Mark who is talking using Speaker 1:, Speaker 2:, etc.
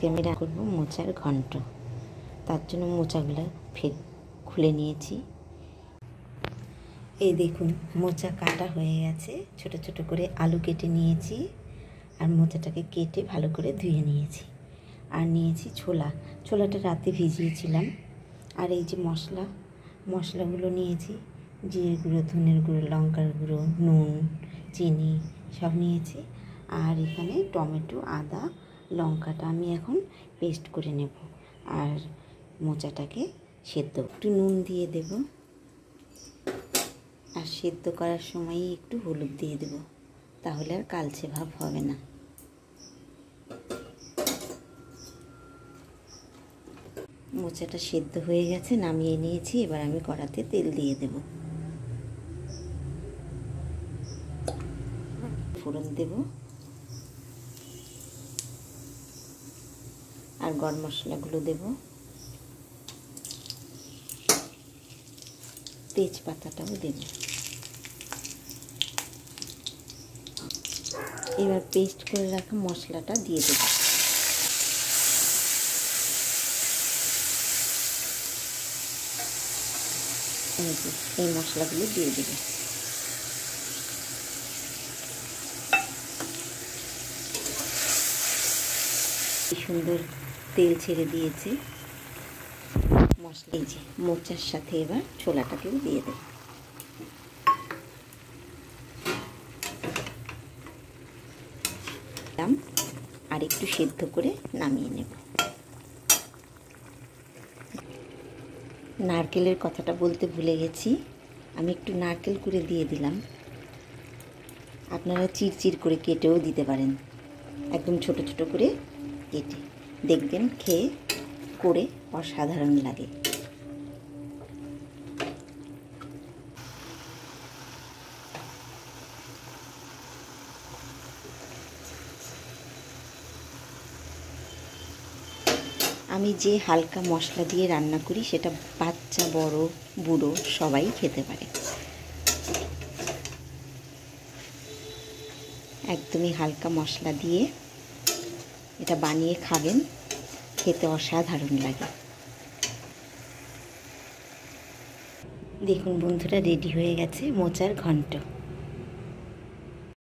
Speaker 1: আজকে আমি রান্না করব মোচার ঘন্ট। তার জন্য মোচাগুলো খুলে নিয়েছি। এই দেখুন মোচা কাটা হয়ে গেছে, ছোট ছোট করে আলু কেটে নিয়েছি আর মোচাটাকে কেটে ভালো করে ধুয়ে নিয়েছি। আর নিয়েছি ছোলাটা রাতে ভিজিয়েছিলাম। আর এই যে মশলাগুলো নিয়েছি, জিরে গুঁড়ো, ধনের গুঁড়ো, লঙ্কার গুঁড়ো, নুন, চিনি সব নিয়েছি। আর এখানে টমেটো, আদা, লঙ্কাটা আমি এখন পেস্ট করে নেব। আর মোচাটাকে একটু নুন দিয়ে দেব। আর সেদ্ধ করার সময়ই একটু হলুদ দিয়ে দেব, তাহলে আর কালচে ভাব হবে না। মোচাটা সেদ্ধ হয়ে গেছে, নামিয়ে নিয়েছি। এবার আমি কড়াতে তেল দিয়ে দেব, ফোড়ন দেব আর গরম মশলাগুলো দেব, তেজপাতাটাও দেব। এবার পেস্ট করে রাখা মশলাটা দিয়ে দেব। এই মশলাগুলো দিয়ে দেব। কি সুন্দর তেল ছেড়ে দিয়েছে মশলা। এই যে মোচার সাথে এবার ছোলাটাকেও দিয়ে দেব। আর একটু সেদ্ধ করে নামিয়ে নেব। নারকেলের কথাটা বলতে ভুলে গেছি, আমি একটু নারকেল কুড়ে দিয়ে দিলাম। আপনারা চিরচির করে কেটেও দিতে পারেন, একদম ছোট ছোট করে কেটে দেখবেন খেয়ে করে অসাধারণ লাগে। আমি যে হালকা মশলা দিয়ে রান্না করি সেটা বাচ্চা, বড়, বুড়ো সবাই খেতে পারে। একদমই হালকা মশলা দিয়ে এটা বানিয়ে খাবেন, খেতে অসাধারণ লাগে। দেখুন বন্ধুরা, রেডি হয়ে গেছে মোচার ঘন্ট।